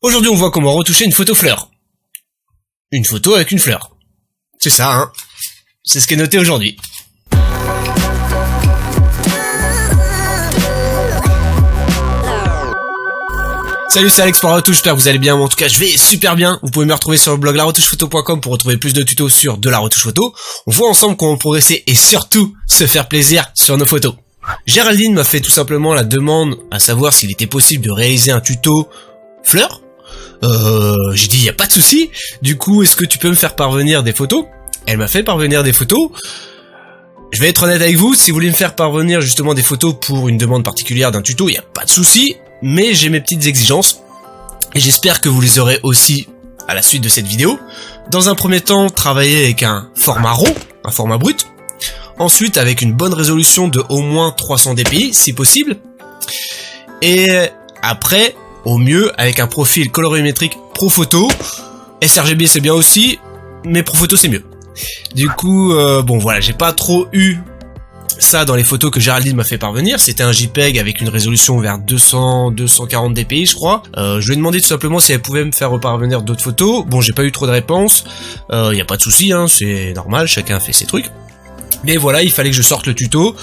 Aujourd'hui, on voit comment retoucher une photo fleur. Une photo avec une fleur. C'est ça, hein. C'est ce qui est noté aujourd'hui. Salut, c'est Alex pour La Retouche, j'espère que vous allez bien, en tout cas je vais super bien. Vous pouvez me retrouver sur le blog laretouchephoto.com pour retrouver plus de tutos sur de la retouche photo. On voit ensemble comment progresser et surtout se faire plaisir sur nos photos. Géraldine m'a fait tout simplement la demande à savoir s'il était possible de réaliser un tuto fleur. J'ai dit y a pas de souci. Du coup, est-ce que tu peux me faire parvenir des photos? Elle m'a fait parvenir des photos. Je vais être honnête avec vous, si vous voulez me faire parvenir justement des photos pour une demande particulière d'un tuto, y a pas de souci. Mais j'ai mes petites exigences et j'espère que vous les aurez aussi à la suite de cette vidéo. Dans un premier temps, travailler avec un format RAW, un format brut. Ensuite, avec une bonne résolution de au moins 300 dpi, si possible. Et après, au mieux, avec un profil colorimétrique ProPhoto. sRGB c'est bien aussi, mais ProPhoto c'est mieux. Du coup, bon voilà, j'ai pas trop eu ça dans les photos que Géraldine m'a fait parvenir. C'était un JPEG avec une résolution vers 240 dpi je crois. Je lui ai demandé tout simplement si elle pouvait me faire reparvenir d'autres photos. Bon, j'ai pas eu trop de réponses. Y a pas de souci, hein, c'est normal, chacun fait ses trucs. Mais voilà, il fallait que je sorte le tuto.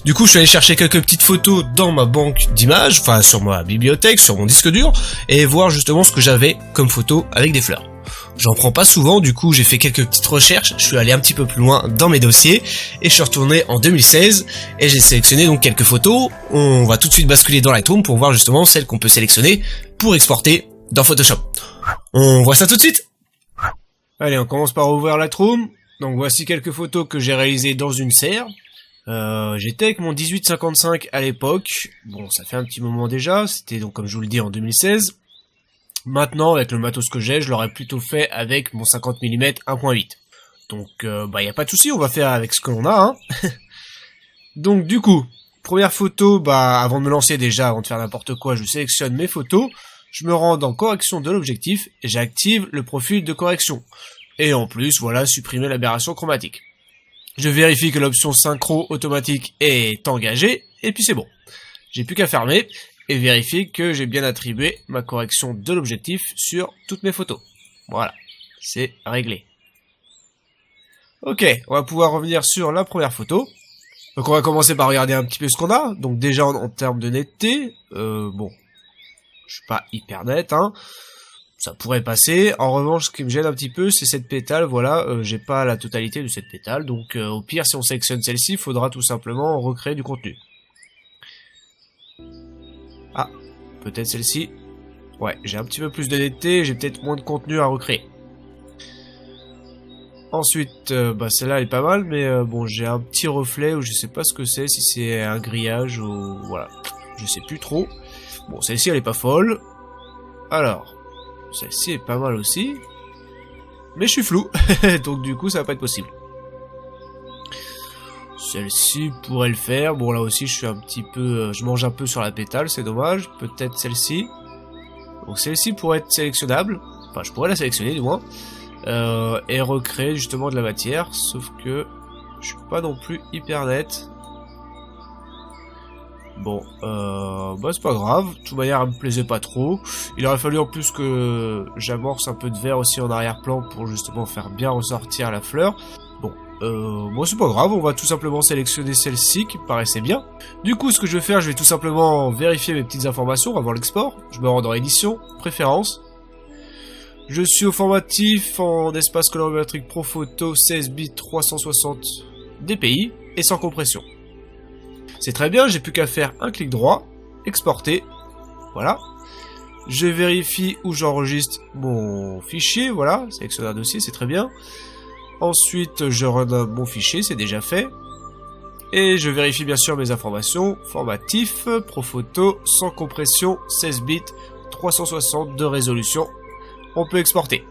Du coup, je suis allé chercher quelques petites photos dans ma banque d'images, enfin sur ma bibliothèque, sur mon disque dur, et voir justement ce que j'avais comme photo avec des fleurs. J'en prends pas souvent, du coup j'ai fait quelques petites recherches, je suis allé un petit peu plus loin dans mes dossiers, et je suis retourné en 2016, et j'ai sélectionné donc quelques photos. On va tout de suite basculer dans Lightroom pour voir justement celles qu'on peut sélectionner pour exporter dans Photoshop. On voit ça tout de suite. Allez, on commence par ouvrir Lightroom. Donc voici quelques photos que j'ai réalisées dans une serre. J'étais avec mon 1855 à l'époque. Bon, ça fait un petit moment déjà, c'était donc comme je vous le dis en 2016. Maintenant, avec le matos que j'ai, je l'aurais plutôt fait avec mon 50 mm 1.8. Donc, y a pas de souci, on va faire avec ce que l'on a, hein. Donc, du coup, première photo, avant de me lancer déjà, avant de faire n'importe quoi, je sélectionne mes photos, je me rends dans correction de l'objectif, et j'active le profil de correction. Et en plus, voilà, supprimer l'aberration chromatique. Je vérifie que l'option synchro automatique est engagée, et puis c'est bon. J'ai plus qu'à fermer, et vérifier que j'ai bien attribué ma correction de l'objectif sur toutes mes photos. Voilà, c'est réglé. Ok, on va pouvoir revenir sur la première photo. Donc on va commencer par regarder un petit peu ce qu'on a. Donc déjà en termes de netteté, bon, je suis pas hyper net, hein. Ça pourrait passer. En revanche, ce qui me gêne un petit peu, c'est cette pétale. Voilà, j'ai pas la totalité de cette pétale. Donc au pire, si on sélectionne celle-ci, il faudra tout simplement recréer du contenu. Ah, peut-être celle-ci. Ouais, j'ai un petit peu plus de netteté, j'ai peut-être moins de contenu à recréer. Ensuite, celle-là elle est pas mal, mais bon, j'ai un petit reflet où je sais pas ce que c'est, si c'est un grillage ou... voilà, je sais plus trop. Bon, celle-ci elle est pas folle. Alors, celle-ci est pas mal aussi. Mais je suis flou, donc du coup ça va pas être possible. Celle-ci pourrait le faire. Bon, là aussi, je suis un petit peu... je mange un peu sur la pétale, c'est dommage. Peut-être celle-ci. Donc, celle-ci pourrait être sélectionnable. Enfin, je pourrais la sélectionner, du moins. Et recréer, justement, de la matière. Sauf que je suis pas non plus hyper net. Bon, c'est pas grave. De toute manière, elle me plaisait pas trop. Il aurait fallu en plus que j'amorce un peu de vert aussi en arrière-plan pour, justement, faire bien ressortir la fleur. Bon, c'est pas grave, on va tout simplement sélectionner celle-ci qui me paraissait bien. Du coup, ce que je vais faire, je vais tout simplement vérifier mes petites informations avant l'export. Je me rends dans édition, préférences. Je suis au formatif en espace colorimétrique ProPhoto 16 bits 360 dpi et sans compression. C'est très bien, j'ai plus qu'à faire un clic droit, exporter, voilà. Je vérifie où j'enregistre mon fichier, voilà, sélectionner un dossier, c'est très bien. Ensuite, je renomme mon fichier, c'est déjà fait. Et je vérifie bien sûr mes informations. Formatif, ProPhoto, sans compression, 16 bits, 360 de résolution. On peut exporter.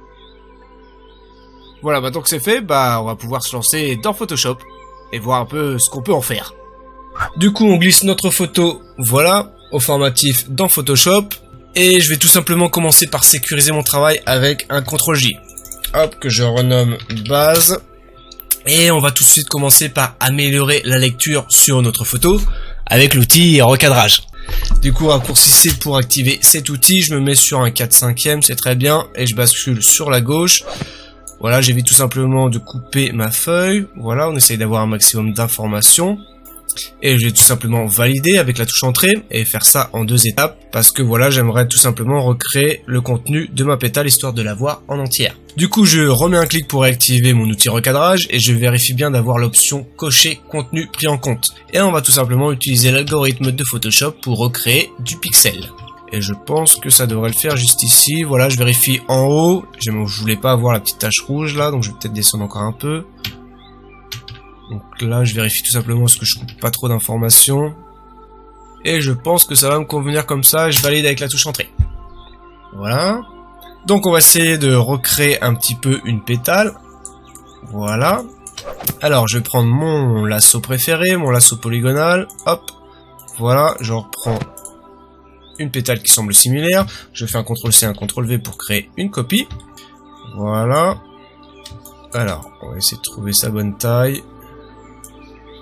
Voilà, maintenant que c'est fait, on va pouvoir se lancer dans Photoshop et voir un peu ce qu'on peut en faire. Du coup, on glisse notre photo, voilà, au formatif dans Photoshop. Et je vais tout simplement commencer par sécuriser mon travail avec un CTRL-J. Hop, que je renomme base. Et on va tout de suite commencer par améliorer la lecture sur notre photo avec l'outil recadrage. Du coup, raccourci C pour activer cet outil, je me mets sur un 4/5e, c'est très bien, et je bascule sur la gauche. Voilà, j'évite tout simplement de couper ma feuille. Voilà, on essaye d'avoir un maximum d'informations. Et je vais tout simplement valider avec la touche entrée et faire ça en 2 étapes parce que voilà, j'aimerais tout simplement recréer le contenu de ma pétale histoire de la voir en entière. Du coup, je remets un clic pour réactiver mon outil recadrage et je vérifie bien d'avoir l'option cocher contenu pris en compte. Et on va tout simplement utiliser l'algorithme de Photoshop pour recréer du pixel. Et je pense que ça devrait le faire juste ici. Voilà, je vérifie en haut. Je voulais pas avoir la petite tache rouge là, donc je vais peut-être descendre encore un peu. Donc là, je vérifie tout simplement ce que je coupe pas trop d'informations. Et je pense que ça va me convenir comme ça. Je valide avec la touche entrée. Voilà. Donc on va essayer de recréer un petit peu une pétale. Voilà. Alors, je vais prendre mon lasso préféré, mon lasso polygonal. Hop. Voilà, je reprends une pétale qui semble similaire. Je fais un CTRL-C, un CTRL-V pour créer une copie. Voilà. Alors, on va essayer de trouver sa bonne taille.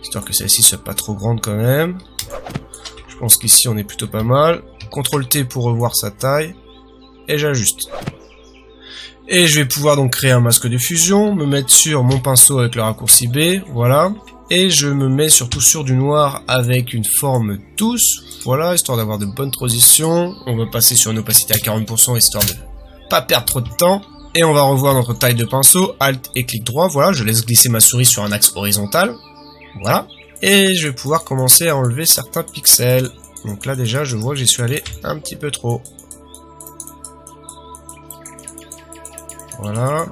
Histoire que celle-ci soit pas trop grande quand même. Je pense qu'ici on est plutôt pas mal. CTRL-T pour revoir sa taille. Et j'ajuste. Et je vais pouvoir donc créer un masque de fusion. Me mettre sur mon pinceau avec le raccourci B. Voilà. Et je me mets surtout sur du noir avec une forme douce. Voilà, histoire d'avoir de bonnes transitions. On va passer sur une opacité à 40% histoire de pas perdre trop de temps. Et on va revoir notre taille de pinceau. Alt et clic droit. Voilà, je laisse glisser ma souris sur un axe horizontal. Voilà, et je vais pouvoir commencer à enlever certains pixels. Donc là déjà je vois que j'y suis allé un petit peu trop. Voilà.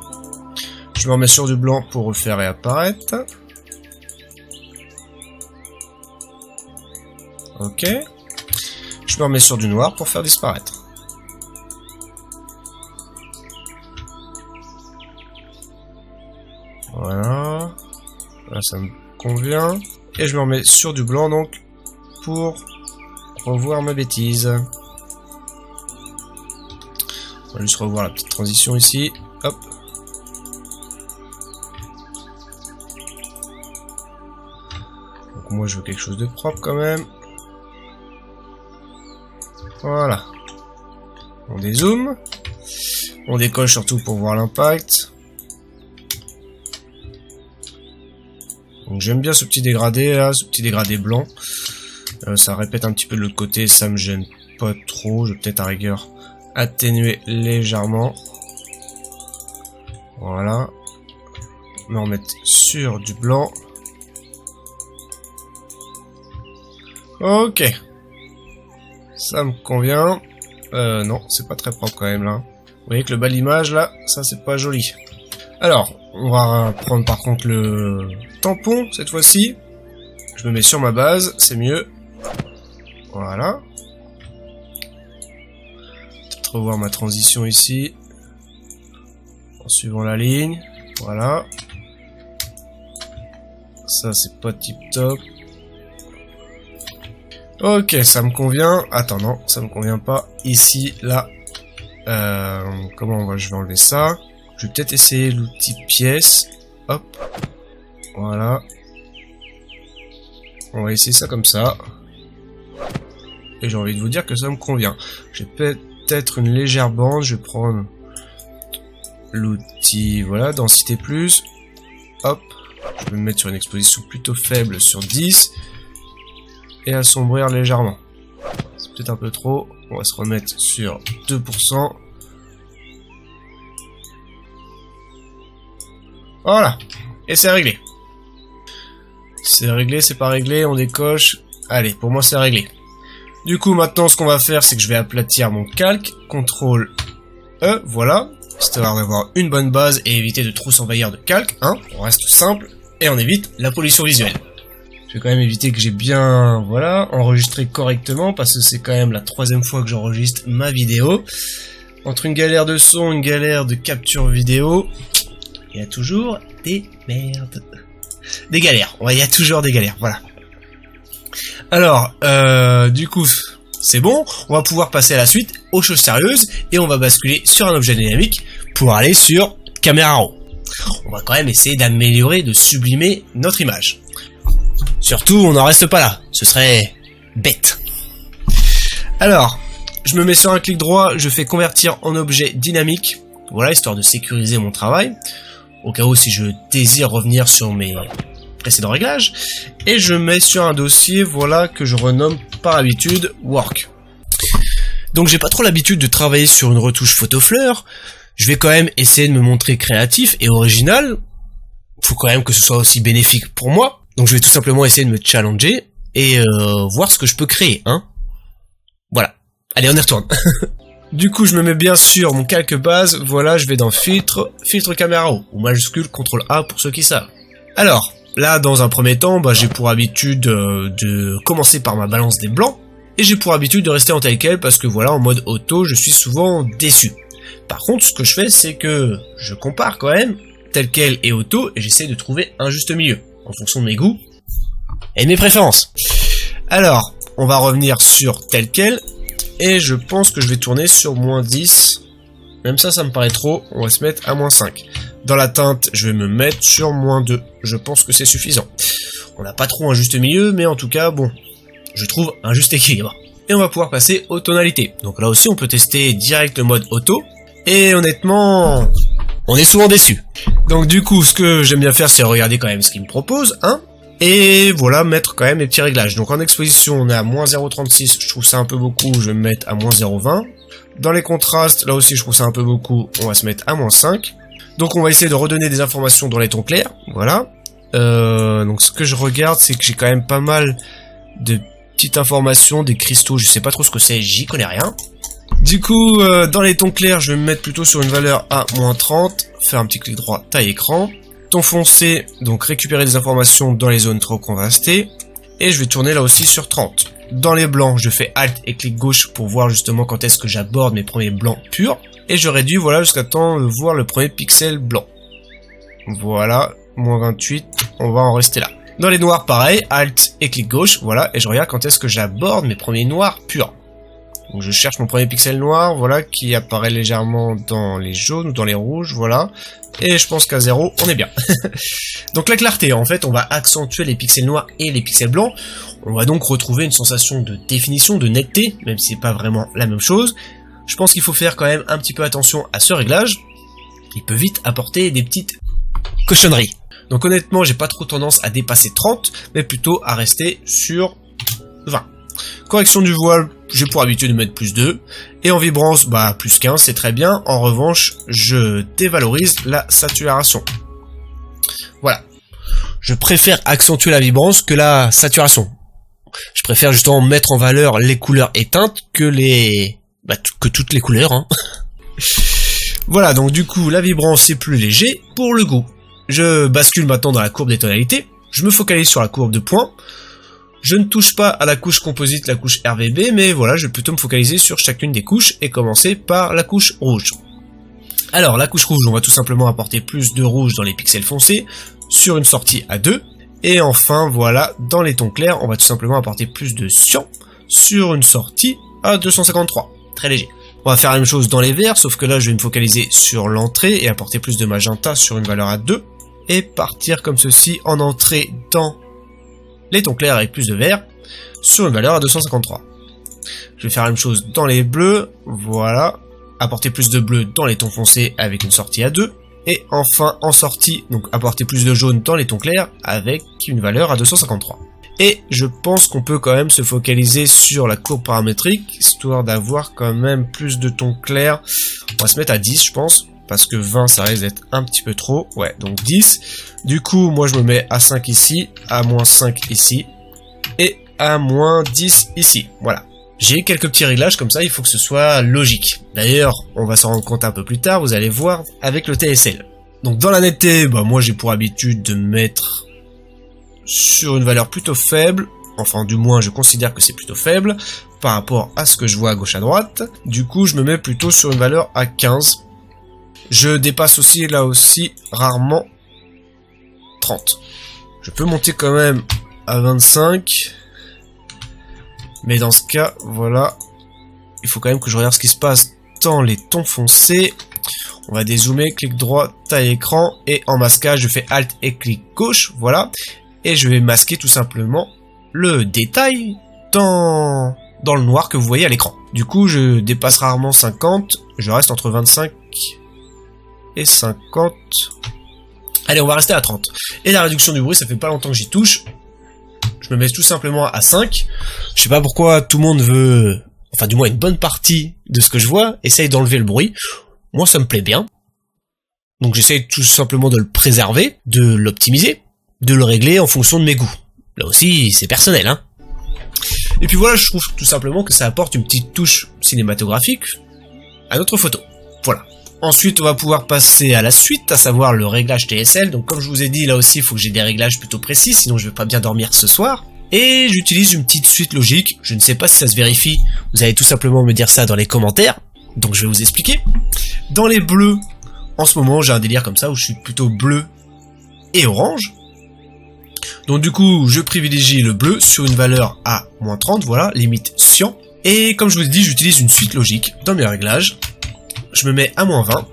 Je me remets sur du blanc pour refaire réapparaître. Ok. Je me remets sur du noir pour faire disparaître. Voilà. Là ça me convient. Et je me remets sur du blanc donc pour revoir ma bêtise. On va juste revoir la petite transition ici. Hop. Donc moi je veux quelque chose de propre quand même. Voilà. On dézoome. On décolle surtout pour voir l'impact. Donc j'aime bien ce petit dégradé là, ce petit dégradé blanc. Ça répète un petit peu de l'autre côté, ça me gêne pas trop. Je vais peut-être à rigueur atténuer légèrement. Voilà. Me remettre sur du blanc. Ok. Ça me convient. Non, c'est pas très propre quand même là. Vous voyez que le bas de l'image là, ça c'est pas joli. Alors, on va prendre par contre le tampon cette fois-ci. Je me mets sur ma base, c'est mieux. Voilà. Peut-être revoir ma transition ici. En suivant la ligne. Voilà. Ça c'est pas tip top. Ok, ça me convient. Attends, non, ça me convient pas. Ici, là. Je vais enlever ça. Je vais peut-être essayer l'outil pièce. Hop. Voilà. On va essayer ça comme ça. Et j'ai envie de vous dire que ça me convient. J'ai peut-être une légère bande. Je vais prendre l'outil, voilà, densité plus. Hop. Je vais me mettre sur une exposition plutôt faible sur 10. Et assombrir légèrement. C'est peut-être un peu trop. On va se remettre sur 2%. Voilà. Et c'est réglé. C'est réglé, c'est pas réglé, on décoche. Allez, pour moi c'est réglé. Du coup, maintenant, ce qu'on va faire, c'est que je vais aplatir mon calque. CTRL E, voilà. Histoire d'avoir une bonne base et éviter de trop s'envahir de calque. Hein, on reste simple. Et on évite la pollution visuelle. Je vais quand même éviter que j'ai bien, voilà, enregistré correctement, parce que c'est quand même la 3e fois que j'enregistre ma vidéo. Entre une galère de son, une galère de capture vidéo, il y a toujours des merdes. Des galères, ouais, il y a toujours des galères, voilà. Alors, du coup, c'est bon, on va pouvoir passer à la suite, aux choses sérieuses, et on va basculer sur un objet dynamique pour aller sur Camera Raw. On va quand même essayer d'améliorer, de sublimer notre image. Surtout, on n'en reste pas là, ce serait bête. Alors, je me mets sur un clic droit, je fais convertir en objet dynamique, voilà, histoire de sécuriser mon travail, au cas où si je désire revenir sur mes précédents réglages, et je mets sur un dossier, voilà, que je renomme par habitude Work. Donc j'ai pas trop l'habitude de travailler sur une retouche photo fleur, je vais quand même essayer de me montrer créatif et original, faut quand même que ce soit aussi bénéfique pour moi, donc je vais tout simplement essayer de me challenger, et voir ce que je peux créer, hein. Voilà. Allez, on y retourne. Du coup, je me mets bien sûr mon calque base, voilà, je vais dans filtre, filtre caméra haut, ou majuscule, CTRL A pour ceux qui savent. Alors, là, dans un premier temps, j'ai pour habitude de commencer par ma balance des blancs, et j'ai pour habitude de rester en tel quel, parce que voilà, en mode auto, je suis souvent déçu. Par contre, ce que je fais, c'est que je compare quand même, tel quel et auto, et j'essaie de trouver un juste milieu, en fonction de mes goûts, et de mes préférences. Alors, on va revenir sur tel quel, et je pense que je vais tourner sur -10, même ça me paraît trop, on va se mettre à -5. Dans la teinte, je vais me mettre sur -2, je pense que c'est suffisant. On n'a pas trop un juste milieu, mais en tout cas, bon, je trouve un juste équilibre. Et on va pouvoir passer aux tonalités. Donc là aussi, on peut tester direct le mode auto, et honnêtement, on est souvent déçu. Donc du coup, ce que j'aime bien faire, c'est regarder quand même ce qu'il me propose, hein. Et voilà, mettre quand même les petits réglages. Donc en exposition, on est à -0,36, je trouve ça un peu beaucoup, je vais me mettre à -0,20. Dans les contrastes, là aussi je trouve ça un peu beaucoup, on va se mettre à -5. Donc on va essayer de redonner des informations dans les tons clairs, voilà. Donc ce que je regarde, c'est que j'ai quand même pas mal de petites informations, des cristaux, je sais pas trop ce que c'est, j'y connais rien. Du coup, dans les tons clairs, je vais me mettre plutôt sur une valeur à -30, faire un petit clic droit, taille écran. Ton foncé, donc récupérer des informations dans les zones trop contrastées, et je vais tourner là aussi sur 30. Dans les blancs, je fais Alt et clic gauche pour voir justement quand est-ce que j'aborde mes premiers blancs purs, et je réduis, voilà, jusqu'à temps de voir le premier pixel blanc. Voilà, -28, on va en rester là. Dans les noirs, pareil, Alt et clic gauche, voilà, et je regarde quand est-ce que j'aborde mes premiers noirs purs. Donc je cherche mon premier pixel noir, voilà, qui apparaît légèrement dans les jaunes ou dans les rouges, voilà. Et je pense qu'à 0, on est bien. Donc la clarté, en fait, on va accentuer les pixels noirs et les pixels blancs. On va donc retrouver une sensation de définition, de netteté, même si c'est pas vraiment la même chose. Je pense qu'il faut faire quand même un petit peu attention à ce réglage. Il peut vite apporter des petites cochonneries. Donc honnêtement, j'ai pas trop tendance à dépasser 30, mais plutôt à rester sur 20. Correction du voile, j'ai pour habitude de mettre +2. Et en vibrance, +15, c'est très bien. En revanche, je dévalorise la saturation. Voilà. Je préfère accentuer la vibrance que la saturation. Je préfère justement mettre en valeur les couleurs éteintes que que toutes les couleurs, hein. Voilà, donc du coup, la vibrance c'est plus léger. Pour le goût, je bascule maintenant dans la courbe des tonalités. Je me focalise sur la courbe de points. Je ne touche pas à la couche composite, la couche RVB, mais voilà, je vais plutôt me focaliser sur chacune des couches et commencer par la couche rouge. Alors, la couche rouge, on va tout simplement apporter plus de rouge dans les pixels foncés, sur une sortie à 2. Et enfin, voilà, dans les tons clairs, on va tout simplement apporter plus de cyan sur une sortie à 253. Très léger. On va faire la même chose dans les verts, sauf que là, je vais me focaliser sur l'entrée et apporter plus de magenta sur une valeur à 2. Et partir comme ceci en entrée dans les tons clairs avec plus de vert, sur une valeur à 253. Je vais faire la même chose dans les bleus, voilà, apporter plus de bleu dans les tons foncés avec une sortie à 2, et enfin en sortie, donc apporter plus de jaune dans les tons clairs avec une valeur à 253. Et je pense qu'on peut quand même se focaliser sur la courbe paramétrique, histoire d'avoir quand même plus de tons clairs. On va se mettre à 10 je pense, parce que 20 ça risque d'être un petit peu trop, ouais, donc 10. Du coup, moi je me mets à 5 ici, à -5 ici, et à -10 ici, voilà. J'ai quelques petits réglages comme ça, il faut que ce soit logique. D'ailleurs, on va s'en rendre compte un peu plus tard, vous allez voir, avec le TSL. Donc dans la netteté, moi j'ai pour habitude de mettre sur une valeur plutôt faible, enfin du moins je considère que c'est plutôt faible, par rapport à ce que je vois à gauche à droite. Du coup, je me mets plutôt sur une valeur à 15. Je dépasse aussi, là aussi, rarement 30. Je peux monter quand même à 25. Mais dans ce cas, voilà. Il faut quand même que je regarde ce qui se passe dans les tons foncés. On va dézoomer, clic droit, taille écran. Et en masquage, je fais Alt et clic gauche, voilà. Et je vais masquer tout simplement le détail dans dans le noir que vous voyez à l'écran. Du coup, je dépasse rarement 50, je reste entre 25 et 50. Allez, on va rester à 30. Et la réduction du bruit, ça fait pas longtemps que j'y touche. Je me mets tout simplement à 5. Je sais pas pourquoi tout le monde veut, enfin du moins une bonne partie de ce que je vois, essaye d'enlever le bruit. Moi, ça me plaît bien. Donc j'essaye tout simplement de le préserver, de l'optimiser, de le régler en fonction de mes goûts. Là aussi, c'est personnel, hein. Et puis voilà, je trouve tout simplement que ça apporte une petite touche cinématographique à notre photo. Voilà. Ensuite, on va pouvoir passer à la suite, à savoir le réglage TSL. Donc comme je vous ai dit, là aussi, il faut que j'ai des réglages plutôt précis, sinon je vais pas bien dormir ce soir. Et j'utilise une petite suite logique. Je ne sais pas si ça se vérifie. Vous allez tout simplement me dire ça dans les commentaires. Donc je vais vous expliquer. Dans les bleus, en ce moment, j'ai un délire comme ça où je suis plutôt bleu et orange. Donc du coup, je privilégie le bleu sur une valeur à -30, voilà, limite cyan. Et comme je vous ai dit, j'utilise une suite logique dans mes réglages. Je me mets à -20,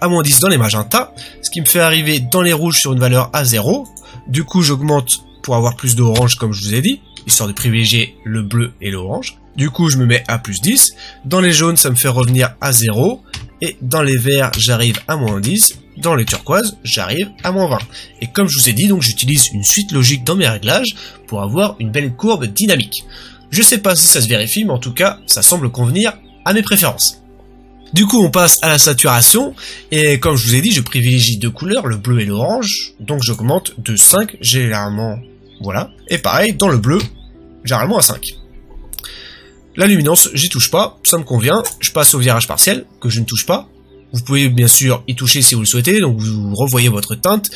à -10 dans les magentas, ce qui me fait arriver dans les rouges sur une valeur à 0. Du coup, j'augmente pour avoir plus d'orange comme je vous ai dit, histoire de privilégier le bleu et l'orange. Du coup, je me mets à +10. Dans les jaunes, ça me fait revenir à 0. Et dans les verts, j'arrive à -10. Dans les turquoises, j'arrive à -20. Et comme je vous ai dit, donc j'utilise une suite logique dans mes réglages pour avoir une belle courbe dynamique. Je sais pas si ça se vérifie, mais en tout cas, ça semble convenir à mes préférences. Du coup, on passe à la saturation, et comme je vous ai dit, je privilégie deux couleurs, le bleu et l'orange, donc j'augmente de 5, généralement, voilà. Et pareil, dans le bleu, généralement à 5. La luminance, j'y touche pas, ça me convient, je passe au virage partiel, que je ne touche pas. Vous pouvez bien sûr y toucher si vous le souhaitez, donc vous revoyez votre teinte,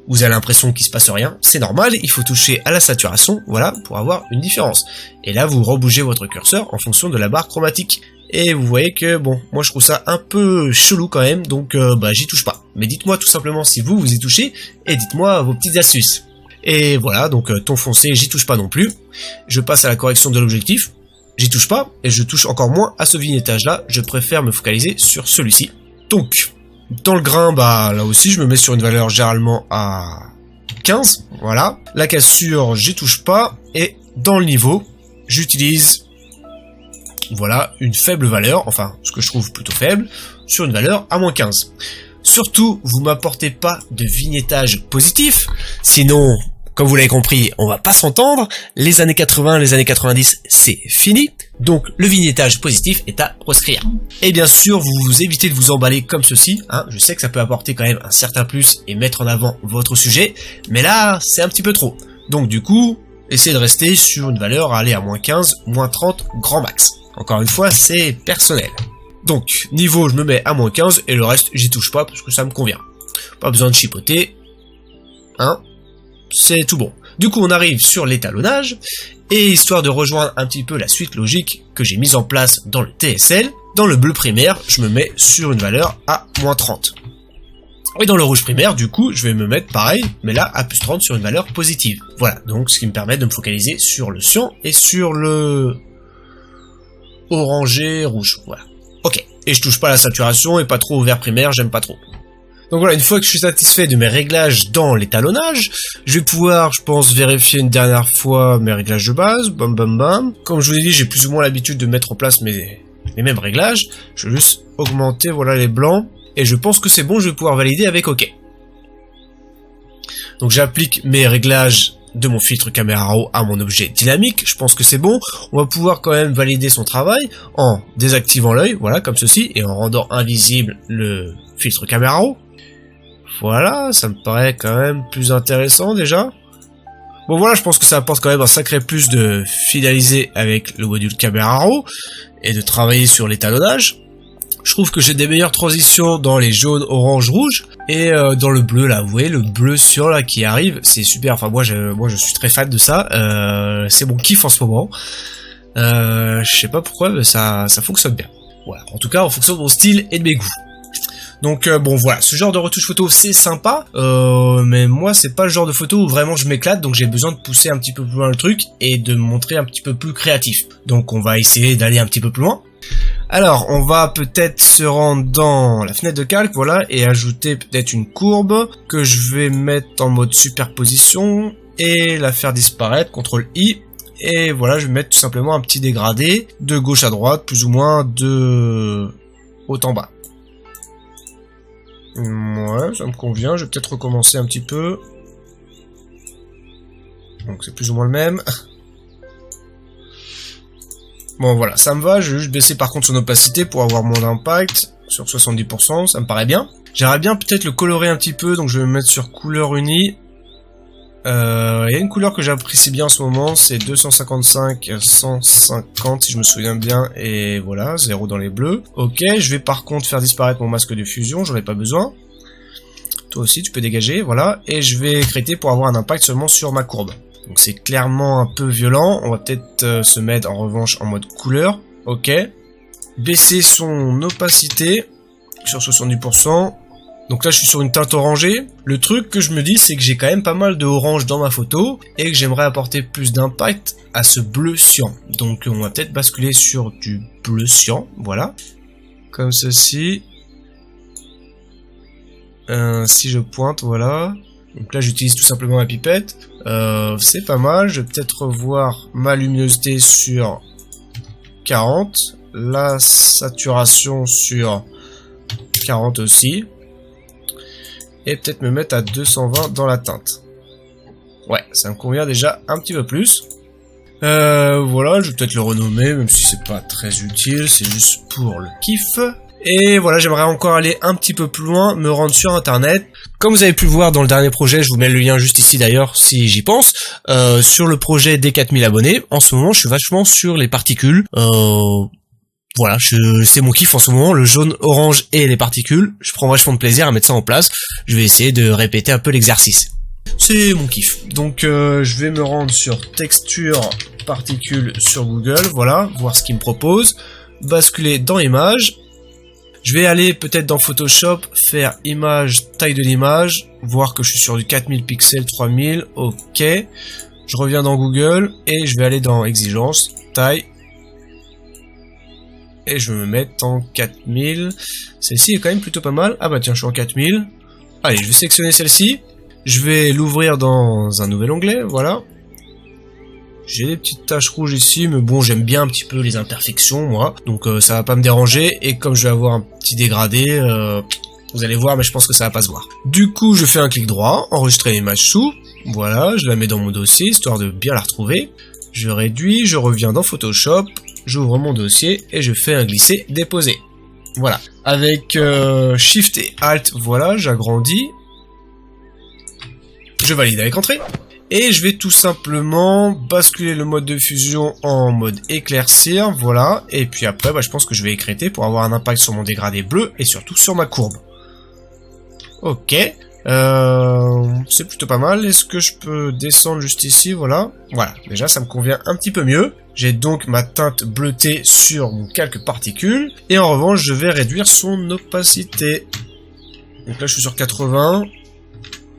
vous avez l'impression qu'il se passe rien, c'est normal, il faut toucher à la saturation, voilà, pour avoir une différence. Et là, vous rebougez votre curseur en fonction de la barre chromatique. Et vous voyez que, bon, moi je trouve ça un peu chelou quand même, donc j'y touche pas. Mais dites-moi tout simplement si vous y touchez, et dites-moi vos petites astuces. Et voilà, donc ton foncé, j'y touche pas non plus. Je passe à la correction de l'objectif. J'y touche pas, et je touche encore moins à ce vignettage là, je préfère me focaliser sur celui-ci. Donc, dans le grain, là aussi je me mets sur une valeur généralement à 15, voilà. La cassure, j'y touche pas, et dans le niveau, j'utilise, voilà, une faible valeur, enfin, ce que je trouve plutôt faible, sur une valeur à -15. Surtout, vous m'apportez pas de vignettage positif, sinon, comme vous l'avez compris, on va pas s'entendre, les années 80, les années 90, c'est fini, donc le vignettage positif est à proscrire. Et bien sûr, vous évitez de vous emballer comme ceci, hein, je sais que ça peut apporter quand même un certain plus et mettre en avant votre sujet, mais là, c'est un petit peu trop. Donc du coup, essayez de rester sur une valeur à aller à -15, -30, grand max. Encore une fois, c'est personnel. Donc, niveau, je me mets à -15, et le reste, j'y touche pas, parce que ça me convient. Pas besoin de chipoter, hein. C'est tout bon. Du coup, on arrive sur l'étalonnage, et histoire de rejoindre un petit peu la suite logique que j'ai mise en place dans le TSL, dans le bleu primaire, je me mets sur une valeur à -30. Et dans le rouge primaire, du coup, je vais me mettre pareil, mais là, à +30 sur une valeur positive. Voilà, donc ce qui me permet de me focaliser sur le cyan et sur le orangé rouge, voilà. Ok, et je touche pas à la saturation et pas trop au vert primaire, j'aime pas trop. Donc voilà, une fois que je suis satisfait de mes réglages dans l'étalonnage, je vais pouvoir, je pense, vérifier une dernière fois mes réglages de base, bam bam bam. Comme je vous ai dit, j'ai plus ou moins l'habitude de mettre en place les mêmes réglages. Je vais juste augmenter, voilà, les blancs, et je pense que c'est bon, je vais pouvoir valider avec OK. Donc j'applique mes réglages de mon filtre caméra raw à mon objet dynamique, je pense que c'est bon. On va pouvoir quand même valider son travail en désactivant l'œil, voilà, comme ceci, et en rendant invisible le filtre caméra raw. Voilà, ça me paraît quand même plus intéressant déjà. Bon voilà, je pense que ça apporte quand même un sacré plus de finaliser avec le module caméra raw et de travailler sur l'étalonnage. Je trouve que j'ai des meilleures transitions dans les jaunes, orange, rouge, et dans le bleu là, vous voyez le bleu cyan là qui arrive, c'est super. Enfin moi je suis très fan de ça, c'est mon kiff en ce moment. Je sais pas pourquoi, mais ça fonctionne bien. Voilà, en tout cas en fonction de mon style et de mes goûts. Donc bon voilà, ce genre de retouche photo c'est sympa, mais moi c'est pas le genre de photo où vraiment je m'éclate, donc j'ai besoin de pousser un petit peu plus loin le truc et de me montrer un petit peu plus créatif. Donc on va essayer d'aller un petit peu plus loin. Alors on va peut-être se rendre dans la fenêtre de calque, voilà, et ajouter peut-être une courbe que je vais mettre en mode superposition et la faire disparaître, CTRL I, et voilà, je vais mettre tout simplement un petit dégradé de gauche à droite, plus ou moins de haut en bas. Ouais, ça me convient, je vais peut-être recommencer un petit peu. Donc c'est plus ou moins le même. Bon voilà, ça me va, je vais juste baisser par contre son opacité pour avoir moins d'impact, sur 70%, ça me paraît bien. J'aimerais bien peut-être le colorer un petit peu, donc je vais me mettre sur couleur unie. Il y a une couleur que j'apprécie bien en ce moment, c'est 255 à 150 si je me souviens bien, et voilà, 0 dans les bleus. Ok, je vais par contre faire disparaître mon masque de fusion, j'en ai pas besoin. Toi aussi tu peux dégager, voilà, et je vais écréter pour avoir un impact seulement sur ma courbe. Donc c'est clairement un peu violent, on va peut-être se mettre en revanche en mode couleur, ok. Baisser son opacité sur 70%. Donc là je suis sur une teinte orangée. Le truc que je me dis c'est que j'ai quand même pas mal de orange dans ma photo et que j'aimerais apporter plus d'impact à ce bleu cyan. Donc on va peut-être basculer sur du bleu cyan, voilà. Comme ceci. Si je pointe, voilà. Donc là j'utilise tout simplement ma pipette. C'est pas mal, je vais peut-être revoir ma luminosité sur 40. La saturation sur 40 aussi. Et peut-être me mettre à 220 dans la teinte. Ouais, ça me convient déjà un petit peu plus. Voilà, je vais peut-être le renommer, même si c'est pas très utile, c'est juste pour le kiff. Et voilà, j'aimerais encore aller un petit peu plus loin, me rendre sur internet. Comme vous avez pu le voir dans le dernier projet, je vous mets le lien juste ici d'ailleurs, si j'y pense, sur le projet des 4000 abonnés. En ce moment, je suis vachement sur les particules. Voilà, c'est mon kiff en ce moment, le jaune, orange et les particules. Je prends vachement de plaisir à mettre ça en place. Je vais essayer de répéter un peu l'exercice. C'est mon kiff. Donc je vais me rendre sur texture particules sur Google, voilà, voir ce qu'il me propose. Basculer dans images. Je vais aller peut-être dans Photoshop, faire image, taille de l'image, voir que je suis sur du 4000 pixels, 3000, ok. Je reviens dans Google et je vais aller dans exigence, taille. Et je vais me mettre en 4000. Celle-ci est quand même plutôt pas mal. Ah bah tiens, je suis en 4000. Allez, je vais sélectionner celle-ci. Je vais l'ouvrir dans un nouvel onglet, voilà. J'ai des petites taches rouges ici, mais bon, j'aime bien un petit peu les imperfections, moi. Donc ça va pas me déranger. Et comme je vais avoir un petit dégradé, vous allez voir, mais je pense que ça va pas se voir. Du coup, je fais un clic droit, enregistrer l'image sous. Voilà, je la mets dans mon dossier, histoire de bien la retrouver. Je réduis, je reviens dans Photoshop. J'ouvre mon dossier et je fais un glisser-déposer. Voilà. Avec Shift et Alt, voilà, j'agrandis. Je valide avec Entrée. Et je vais tout simplement basculer le mode de fusion en mode éclaircir, voilà. Et puis après, bah, je pense que je vais écréter pour avoir un impact sur mon dégradé bleu et surtout sur ma courbe. Ok. C'est plutôt pas mal. Est-ce que je peux descendre juste ici, voilà. Voilà, déjà ça me convient un petit peu mieux. J'ai donc ma teinte bleutée sur mon calque particules. Et en revanche, je vais réduire son opacité. Donc là, je suis sur 80.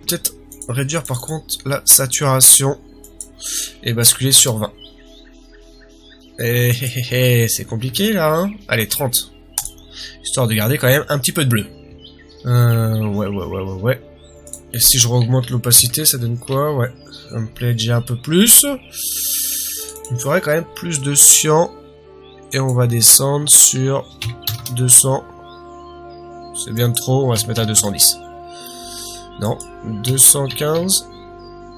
Peut-être réduire par contre la saturation. Et basculer sur 20. Et c'est compliqué là, hein. Allez, 30. Histoire de garder quand même un petit peu de bleu. Ouais. Et si je augmente l'opacité, ça donne quoi? Ouais, ça me plaît déjà un peu plus. Il me faudrait quand même plus de cyan. Et on va descendre sur 200. C'est bien trop, on va se mettre à 210. Non, 215.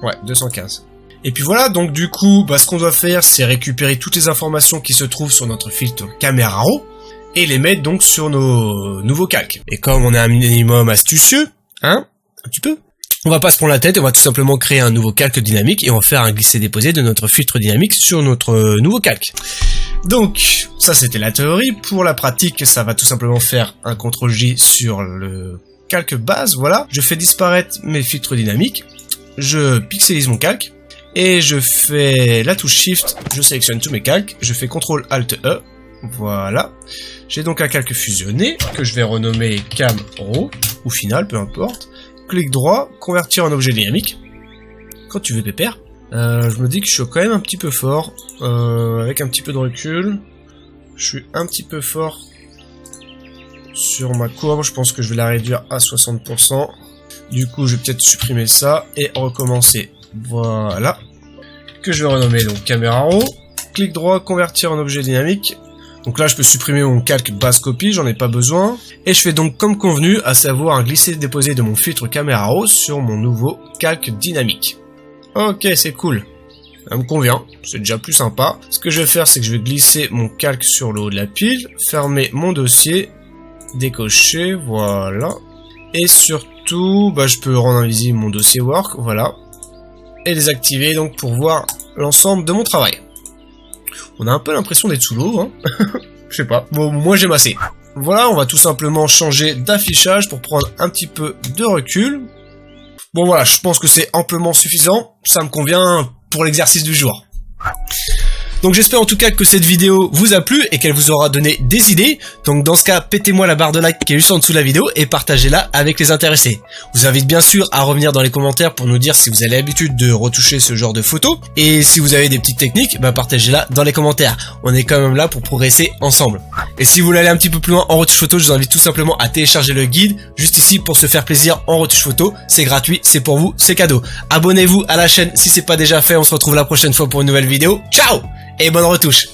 Ouais, 215. Et puis voilà, donc du coup, bah, ce qu'on doit faire, c'est récupérer toutes les informations qui se trouvent sur notre filtre Camera Raw et les mettre donc sur nos nouveaux calques. Et comme on est un minimum astucieux, hein, un petit peu, on va pas se prendre la tête, on va tout simplement créer un nouveau calque dynamique et on va faire un glisser-déposer de notre filtre dynamique sur notre nouveau calque. Donc, ça c'était la théorie. Pour la pratique, ça va tout simplement faire un CTRL-J sur le calque base, voilà. Je fais disparaître mes filtres dynamiques, je pixelise mon calque, et je fais la touche Shift, je sélectionne tous mes calques, je fais CTRL-ALT-E, voilà. J'ai donc un calque fusionné, que je vais renommer Cam Raw, ou Final, peu importe. Clic droit, convertir en objet dynamique. Quand tu veux pépère. Je me dis que je suis quand même un petit peu fort, avec un petit peu de recul. Je suis un petit peu fort sur ma courbe, je pense que je vais la réduire à 60%. Du coup, je vais peut-être supprimer ça et recommencer. Voilà. que je vais renommer donc caméra raw. Clic droit, convertir en objet dynamique. Donc là, je peux supprimer mon calque base copie, j'en ai pas besoin. Et je fais donc comme convenu, à savoir un glisser-déposer de mon filtre caméra raw sur mon nouveau calque dynamique. Ok, c'est cool. Ça me convient, c'est déjà plus sympa. Ce que je vais faire, c'est que je vais glisser mon calque sur le haut de la pile, fermer mon dossier, décocher, voilà. Et surtout, je peux rendre invisible mon dossier work, voilà. Et désactiver donc pour voir l'ensemble de mon travail. On a un peu l'impression d'être sous l'eau, hein. Je sais pas. Bon, moi j'aime assez. Voilà, on va tout simplement changer d'affichage pour prendre un petit peu de recul. Bon voilà, je pense que c'est amplement suffisant. Ça me convient pour l'exercice du jour. Donc j'espère en tout cas que cette vidéo vous a plu et qu'elle vous aura donné des idées. Donc dans ce cas, pétez-moi la barre de like qui est juste en dessous de la vidéo et partagez-la avec les intéressés. Je vous invite bien sûr à revenir dans les commentaires pour nous dire si vous avez l'habitude de retoucher ce genre de photos. Et si vous avez des petites techniques, partagez-la dans les commentaires. On est quand même là pour progresser ensemble. Et si vous voulez aller un petit peu plus loin en retouche photo, je vous invite tout simplement à télécharger le guide juste ici pour se faire plaisir en retouche photo. C'est gratuit, c'est pour vous, c'est cadeau. Abonnez-vous à la chaîne si c'est pas déjà fait. On se retrouve la prochaine fois pour une nouvelle vidéo. Ciao! Et bonne retouche!